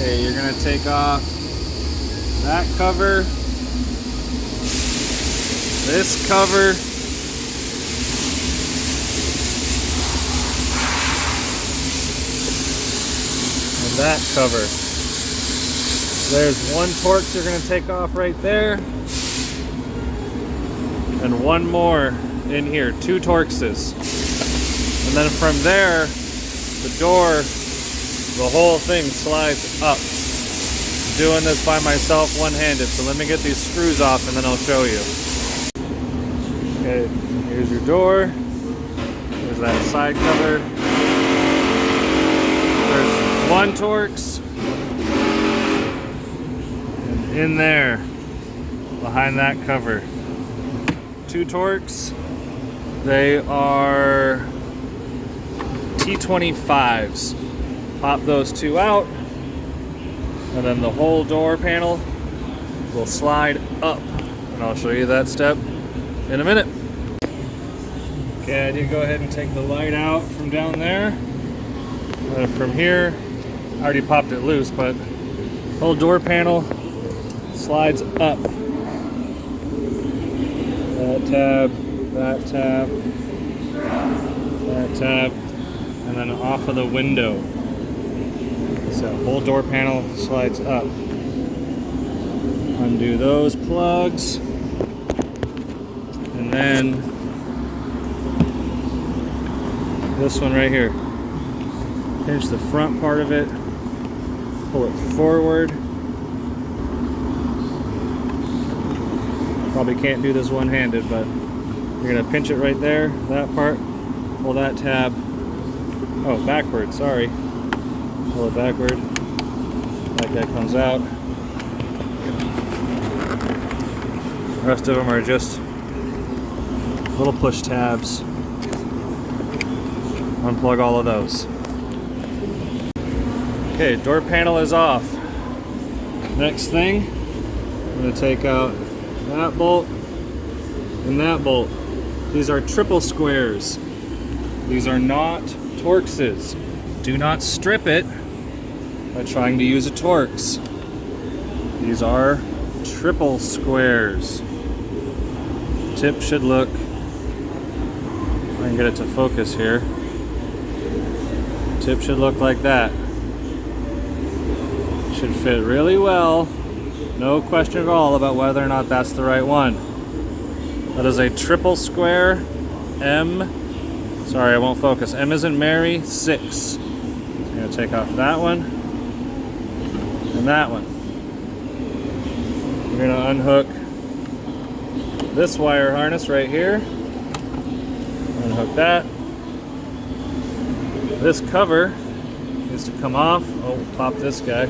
Okay, you're gonna take off that cover, this cover, and that cover. There's one Torx you're gonna take off right there, and one more in here, 2 Torxes. And then from there, the door, the whole thing slides up. I'm doing this by myself one-handed, so let me get these screws off and then I'll show you. Okay, here's your door. There's that side cover. There's 1 Torx. And in there, behind that cover, 2 Torx. They are T25s. Pop those 2 out, and then the whole door panel will slide up. And I'll show you that step in a minute. Okay, I did go ahead and take the light out from down there. From here, I already popped it loose, but the whole door panel slides up. That tab, that tab, that tab, and then off of the window. So whole door panel slides up. Undo those plugs, and then this one right here. Pinch the front part of it, pull it forward. Probably can't do this one-handed, but you're gonna pinch it right there, that part, pull that tab. Oh, backward, sorry. Pull it backward. That guy comes out. The rest of them are just little push tabs. Unplug all of those. Okay, door panel is off. Next thing, I'm going to take out that bolt and that bolt. These are triple squares. These are not Torxes. Do not strip it by trying to use a Torx. These are triple squares. Tip should look, I can get it to focus here. Tip should look like that. Should fit really well. No question at all about whether or not that's the right one. That is a triple square M. Sorry, I won't focus. M as in Mary, 6. I'm gonna take off that one and that one. We're gonna unhook this wire harness right here. Unhook that. This cover needs to come off. Oh, pop this guy.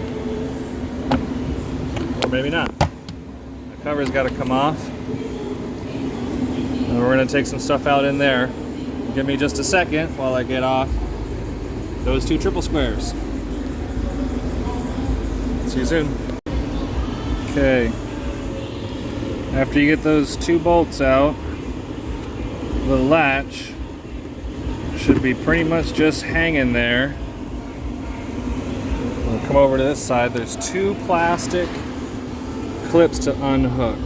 Or maybe not. The cover's got to come off. And we're gonna take some stuff out in there. Give me just a second while I get off those 2 triple squares. See you soon. Okay. After you get those 2 bolts out, the latch should be pretty much just hanging there. We'll come over to this side. There's 2 plastic clips to unhook.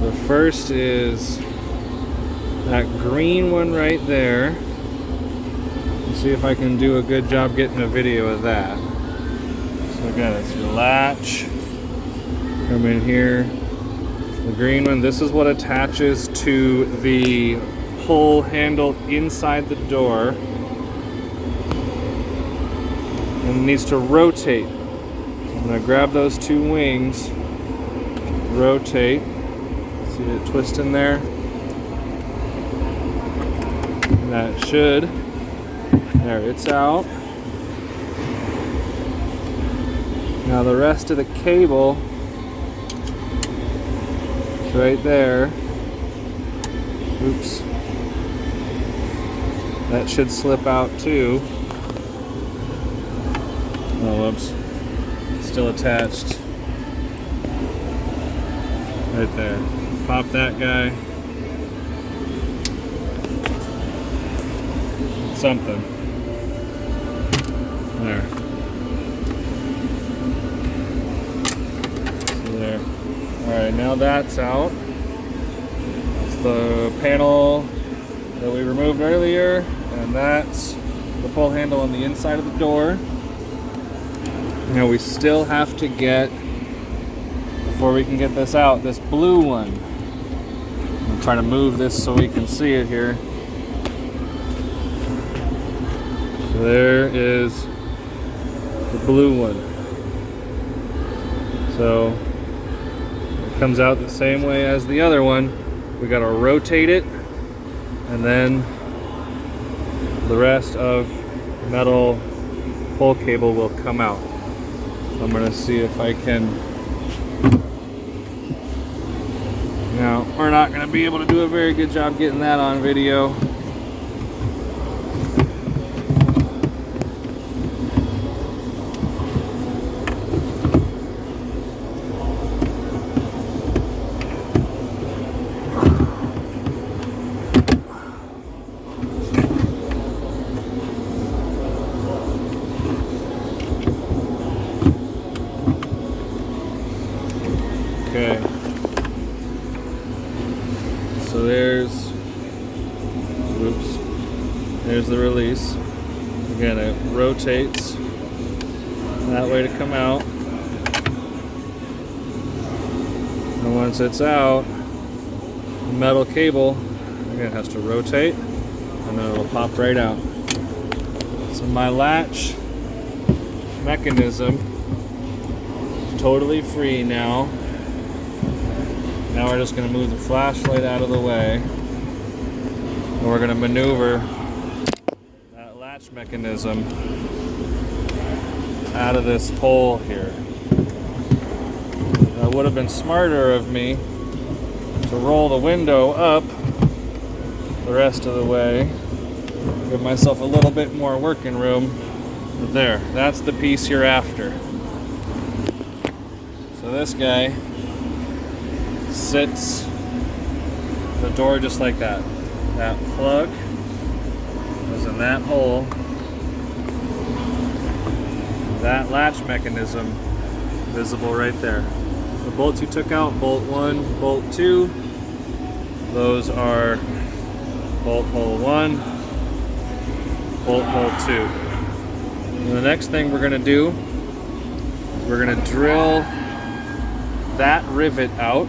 The first is that green one right there. Let's see if I can do a good job getting a video of that. So again, it's your latch. Come in here. The green one, this is what attaches to the pull handle inside the door. And it needs to rotate. So I'm gonna grab those 2 wings, rotate. See it twist in there? That should, there, it's out. Now the rest of the cable is right there. Oops. That should slip out too. Oh, whoops. Still attached. Right there. Pop that guy. Something. There. Alright, now that's out. That's the panel that we removed earlier, and that's the pull handle on the inside of the door. Now we still have to get, before we can get this out, this blue one. I'm trying to move this so we can see it here. So there is the blue one. So it comes out the same way as the other one. We gotta rotate it, and then the rest of the metal pull cable will come out. So I'm gonna see if I can. Now, we're not gonna be able to do a very good job getting that on video. Okay, so there's the release. Again, it rotates that way to come out, and once it's out, the metal cable again has to rotate, and then it'll pop right out. So my latch mechanism is totally free now. Now we're just going to move the flashlight out of the way, and we're going to maneuver that latch mechanism out of this hole here. Now, it would have been smarter of me to roll the window up the rest of the way, give myself a little bit more working room. But there, that's the piece you're after. So this guy sits the door just like that. That plug goes in that hole. That latch mechanism visible right there. The bolts you took out, bolt 1, bolt 2, those are bolt hole 1, bolt hole 2. And the next thing we're going to do, we're going to drill that rivet out.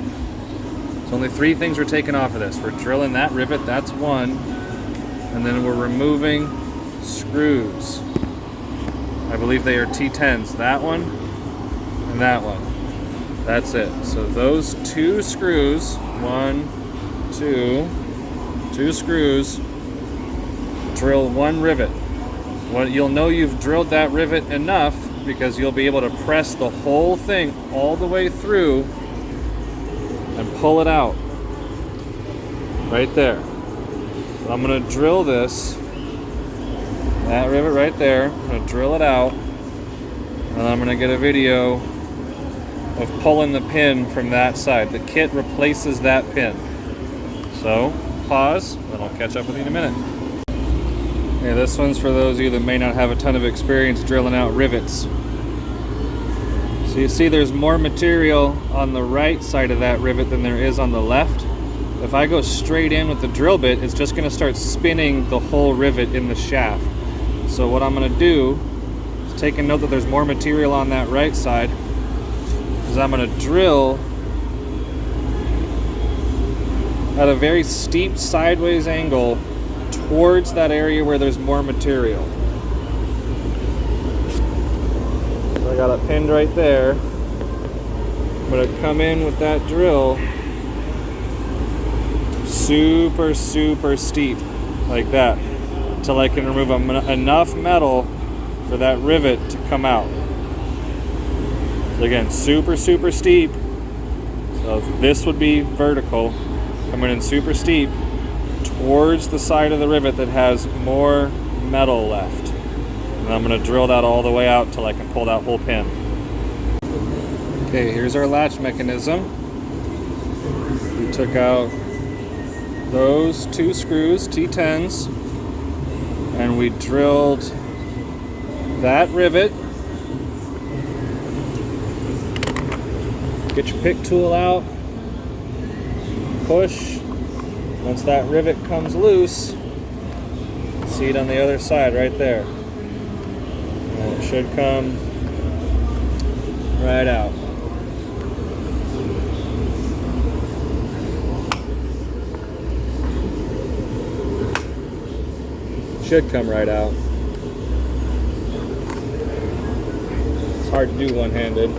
So only 3 things we're taking off of this. We're drilling that rivet, that's one, and then we're removing screws. I believe they are T10s, that one and that one. That's it. So those 2 screws, 1, 2 screws, drill 1 rivet. Well, you'll know you've drilled that rivet enough because you'll be able to press the whole thing all the way through and pull it out right there. So I'm going to drill this, that rivet right there. I'm going to drill it out, and I'm going to get a video of pulling the pin from that side. The kit replaces that pin. So pause, and I'll catch up with you in a minute. Okay, this one's for those of you that may not have a ton of experience drilling out rivets. So you see there's more material on the right side of that rivet than there is on the left. If I go straight in with the drill bit, it's just going to start spinning the whole rivet in the shaft. So what I'm going to do is take a note that there's more material on that right side, is I'm going to drill at a very steep sideways angle towards that area where there's more material. So I got it pinned right there. I'm going to come in with that drill super steep like that until I can remove enough metal for that rivet to come out. So again, super steep. So this would be vertical, coming in super steep towards the side of the rivet that has more metal left. And I'm going to drill that all the way out till I can pull that whole pin. Okay, here's our latch mechanism. We took out those 2 screws, T10s, and we drilled that rivet. Get your pick tool out, push. Once that rivet comes loose, see it on the other side right there. And it should come right out. Should come right out. It's hard to do one-handed.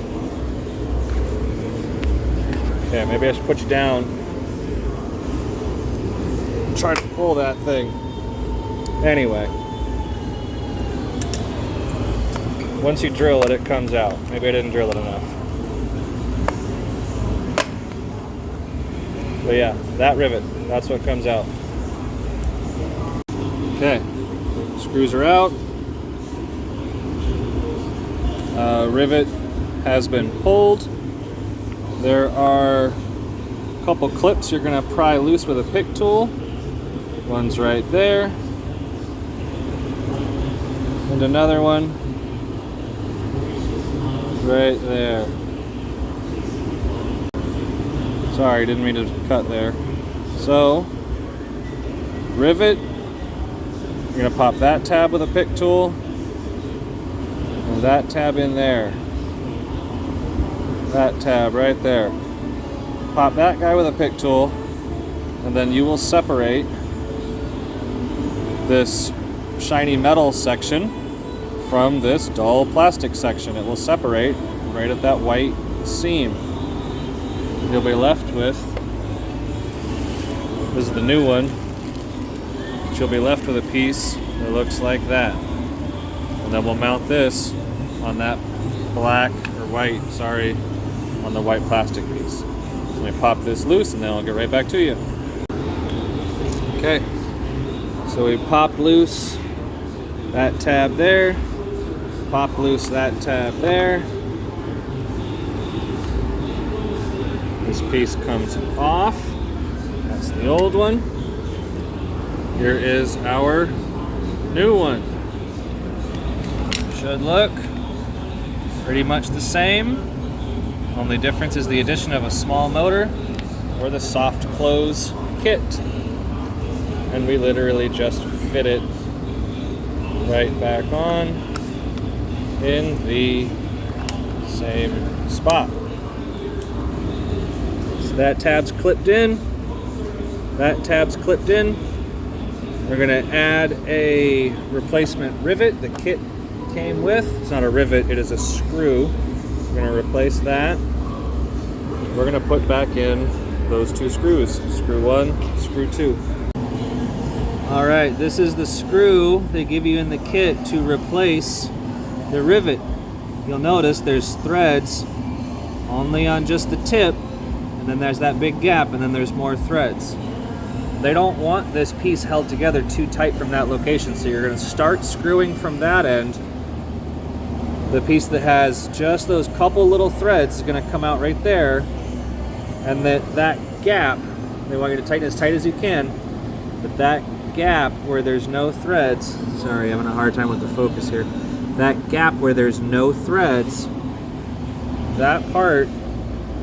Okay, maybe I should put you down. Try to pull that thing. Anyway. Once you drill it, it comes out. Maybe I didn't drill it enough. But yeah, that rivet, that's what comes out. Okay, screws are out. Rivet has been pulled. There are a couple clips you're going to pry loose with a pick tool. One's right there. And another one right there. Sorry, didn't mean to cut there. So, rivet. You're going to pop that tab with a pick tool. And that tab in there. That tab right there. Pop that guy with a pick tool, and then you will separate this shiny metal section from this dull plastic section. It will separate right at that white seam. You'll be left with, this is the new one, you'll be left with a piece that looks like that. And then we'll mount this on that black, or white, sorry, on the white plastic piece. So let me pop this loose and then I'll get right back to you. Okay, so we popped loose that tab there, pop loose that tab there. This piece comes off. That's the old one. Here is our new one. Should look pretty much the same. Only difference is the addition of a small motor or the soft close kit. And we literally just fit it right back on in the same spot. So that tab's clipped in. That tab's clipped in. We're going to add a replacement rivet the kit came with. It's not a rivet, it is a screw. We're going to replace that. We're going to put back in those two screws. Screw one, screw two. Alright, this is the screw they give you in the kit to replace the rivet. You'll notice there's threads only on just the tip, and then there's that big gap, and then there's more threads. They don't want this piece held together too tight from that location, so you're going to start screwing from that end. The piece that has just those couple little threads is going to come out right there, and that gap, they want you to tighten as tight as you can, but that gap where there's no threads, sorry, I'm having a hard time with the focus here, that gap where there's no threads, that part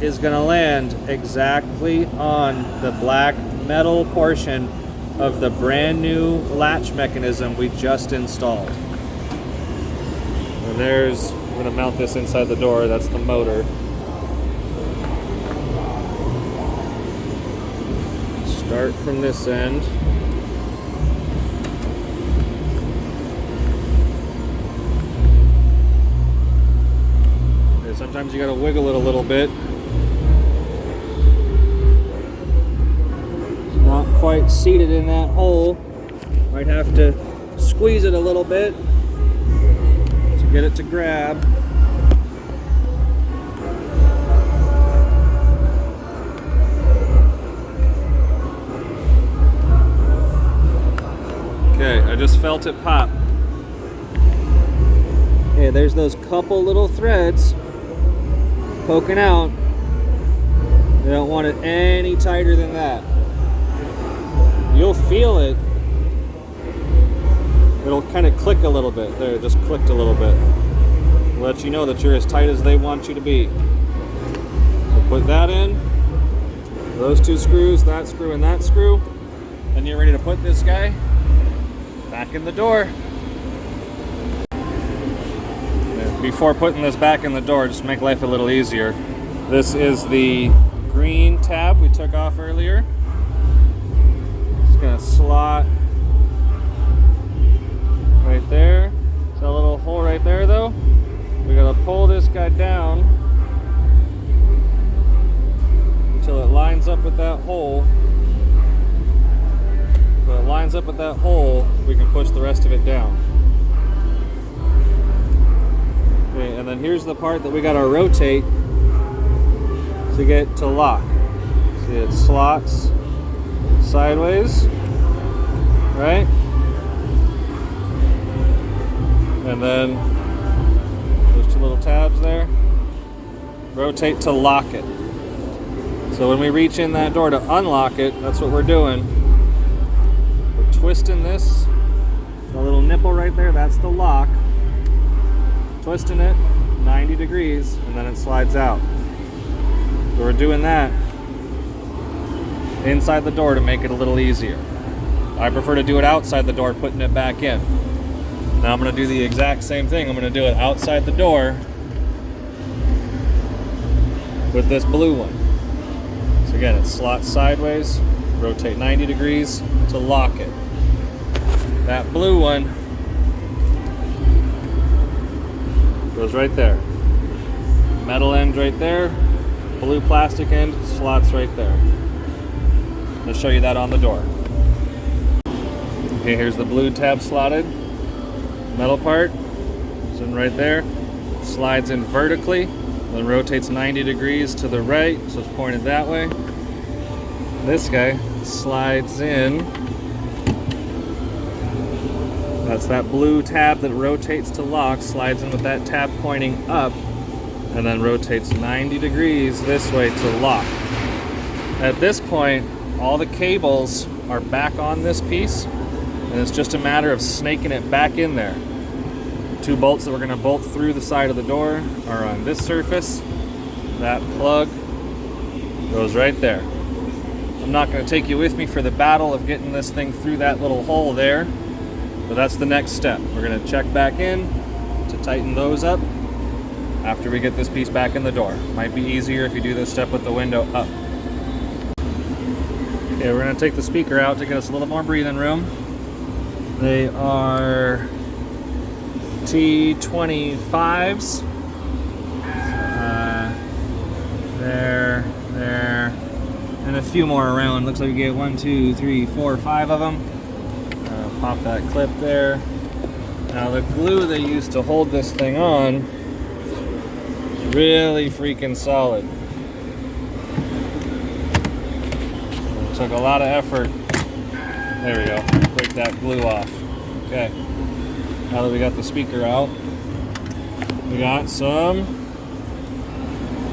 is going to land exactly on the black metal portion of the brand new latch mechanism we just installed. And there's, I'm going to mount this inside the door, that's the motor. Start from this end. Okay, sometimes you got to wiggle it a little bit. Not quite seated in that hole. Might have to squeeze it a little bit to get it to grab. Okay, I just felt it pop. Okay, there's those couple little threads poking out. You don't want it any tighter than that. You'll feel it. It'll kind of click a little bit. There, it just clicked a little bit. Let you know that you're as tight as they want you to be. So put that in. Those two screws, that screw and that screw. Then you're ready to put this guy back in the door. Before putting this back in the door, just to make life a little easier, this is the green tab we took off earlier. Just gonna slot right there. See that little hole right there though? We gotta pull this guy down until it lines up with that hole. When it lines up with that hole, we can push the rest of it down. Okay, and then here's the part that we gotta rotate to get to lock. See, it slots sideways, right? And then those two little tabs there, rotate to lock it. So when we reach in that door to unlock it, that's what we're doing. We're twisting this, the little nipple right there, that's the lock. Twisting it 90 degrees and then it slides out. So we're doing that inside the door to make it a little easier. I prefer to do it outside the door, putting it back in. Now I'm going to do the exact same thing. I'm going to do it outside the door with this blue one. So again, it slots sideways, rotate 90 degrees to lock it. That blue one goes right there. Metal end right there, blue plastic end slots right there. I'll show you that on the door. Okay, here's the blue tab slotted. Metal part is in right there. Slides in vertically, then rotates 90 degrees to the right, so it's pointed that way. This guy slides in. That's that blue tab that rotates to lock, slides in with that tab pointing up, and then rotates 90 degrees this way to lock. At this point, all the cables are back on this piece, and it's just a matter of snaking it back in there. Two bolts that we're going to bolt through the side of the door are on this surface. That plug goes right there. I'm not going to take you with me for the battle of getting this thing through that little hole there, but that's the next step. We're going to check back in to tighten those up after we get this piece back in the door. Might be easier if you do this step with the window up. Okay, we're going to take the speaker out to get us a little more breathing room. They are T25s. There, and a few more around. Looks like we get 1, 2, 3, 4, 5 of them. Pop that clip there. Now the glue they used to hold this thing on is really freaking solid. It took a lot of effort. There we go. Break that glue off. Okay. Now that we got the speaker out, we got some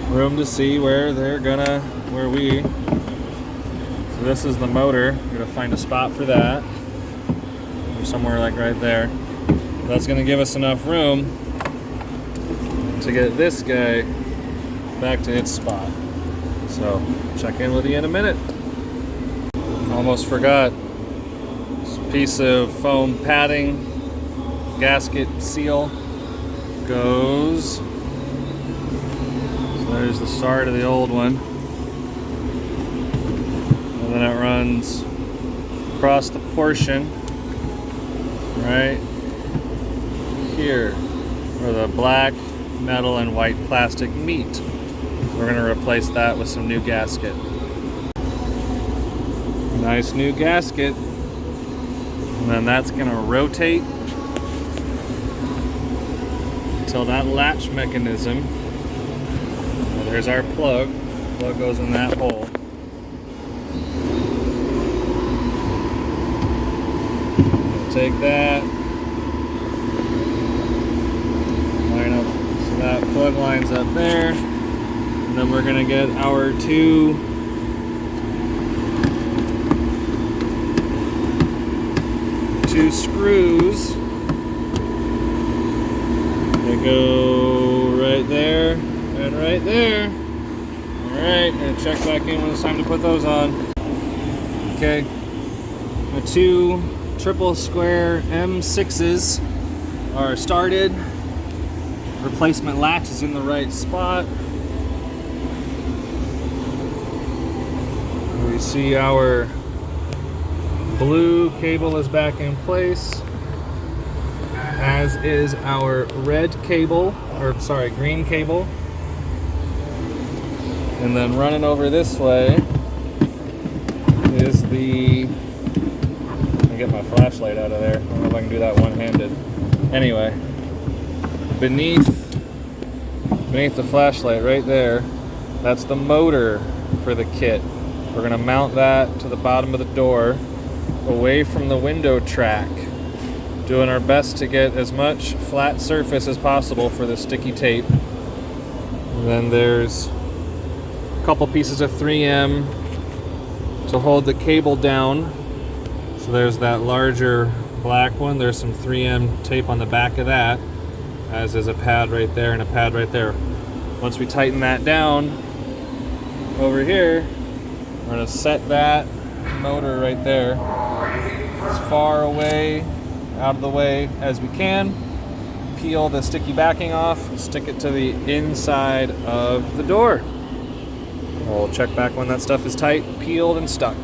room to see where so this is the motor. We're gonna find a spot for that. Somewhere like right there. That's gonna give us enough room to get this guy back to its spot. So check in with you in a minute. Almost forgot. This piece of foam padding, gasket seal goes. So there's the start of the old one. And then it runs across the portion right here where the black, metal, and white plastic meet. We're going to replace that with some new gasket. Nice new gasket. And then that's going to rotate until that latch mechanism. Well, there's our plug. Plug goes in that hole. Take that, line up, so that plug lines up there, and then we're gonna get our two screws that go right there and right there. All Alright, and check back in when it's time to put those on. Okay, my two triple square M6s are started. Replacement latch is in the right spot. We see our blue cable is back in place, as is our red cable, or sorry, green cable. And then running over this way is the, let me get my flashlight out of there. I don't know if I can do that one-handed. Anyway, beneath the flashlight right there, that's the motor for the kit. We're gonna mount that to the bottom of the door, away from the window track, doing our best to get as much flat surface as possible for the sticky tape. And then there's a couple pieces of 3M to hold the cable down. So there's that larger black one. There's some 3M tape on the back of that, as is a pad right there and a pad right there. Once we tighten that down over here, we're gonna set that motor right there as far away, out of the way as we can. Peel the sticky backing off, stick it to the inside of the door. We'll check back when that stuff is tight, peeled, and stuck.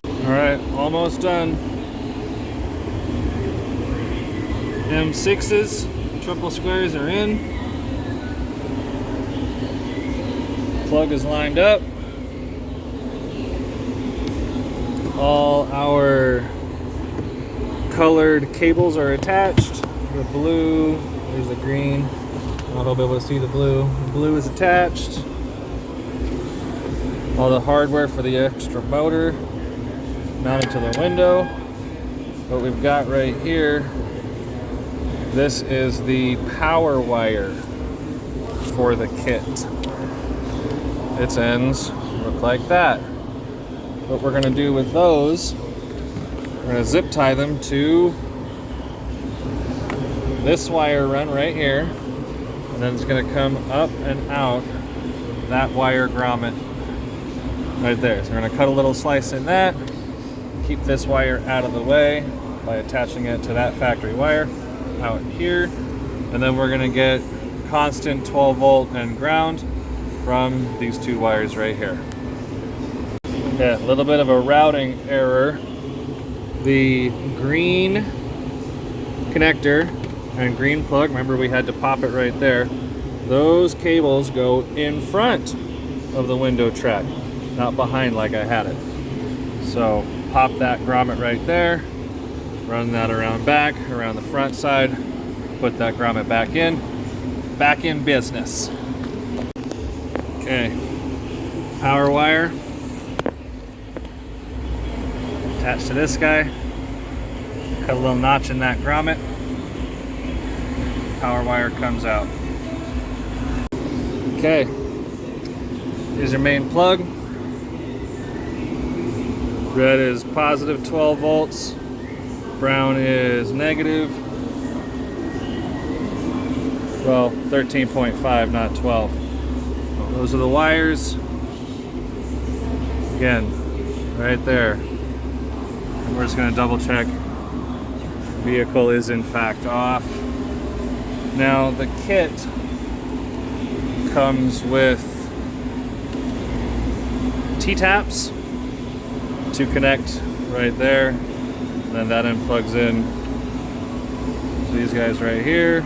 All right, almost done. M6s, triple squares are in. Plug is lined up. All our colored cables are attached. The blue, there's the green. I don't know if I'll be able to see the blue. The blue is attached. All the hardware for the extra motor mounted to the window. What we've got right here, this is the power wire for the kit. Its ends look like that. What we're gonna do with those, we're gonna zip tie them to this wire run right here, and then it's gonna come up and out that wire grommet right there. So we're gonna cut a little slice in that, keep this wire out of the way by attaching it to that factory wire out here, and then we're gonna get constant 12 volt and ground from these two wires right here. Yeah, a little bit of a routing error. The green connector and green plug, remember we had to pop it right there. Those cables go in front of the window track, not behind like I had it. So pop that grommet right there, run that around back, around the front side, put that grommet back in business. Okay, power wire attached to this guy. Cut a little notch in that grommet. Power wire comes out. Okay, here's your main plug. Red is positive 12 volts. Brown is negative. Well, 13.5, not 12. Those are the wires. Again, right there. And we're just going to double check. Vehicle is in fact off. Now the kit comes with T-taps to connect right there. And then that plugs in to these guys right here.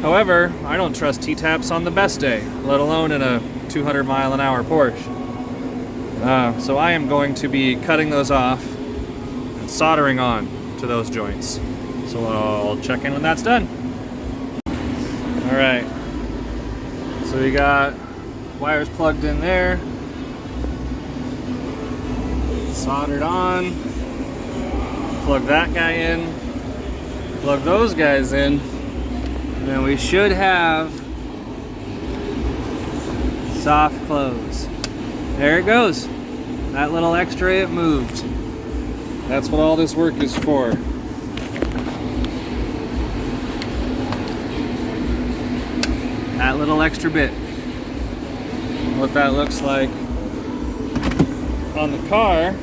However, I don't trust T-taps on the best day, let alone in a 200-mile-an-hour Porsche. So I am going to be cutting those off and soldering on to those joints. So I'll check in when that's done. All right, so we got wires plugged in there, soldered on, plug that guy in, plug those guys in, and then we should have soft close. There it goes. That little extra, it moved. That's what all this work is for. That little extra bit. what that looks like on the car.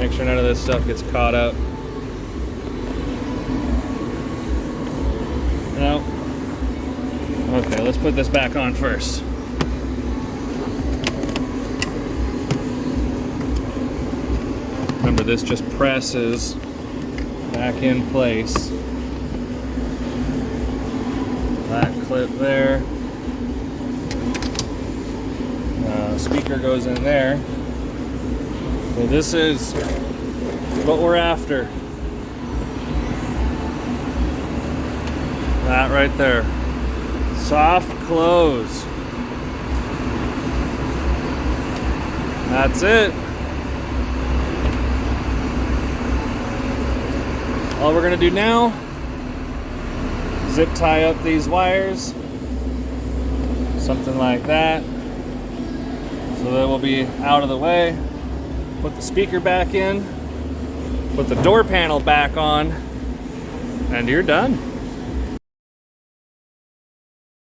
Make sure none of this stuff gets caught up. No. Okay, let's put this back on first. Remember, this just presses back in place. That clip there. Speaker goes in there. So this is what we're after. That right there. Soft close. That's it. All we're gonna do now, zip tie up these wires, something like that, so that we'll be out of the way. Put the speaker back in, put the door panel back on, and you're done.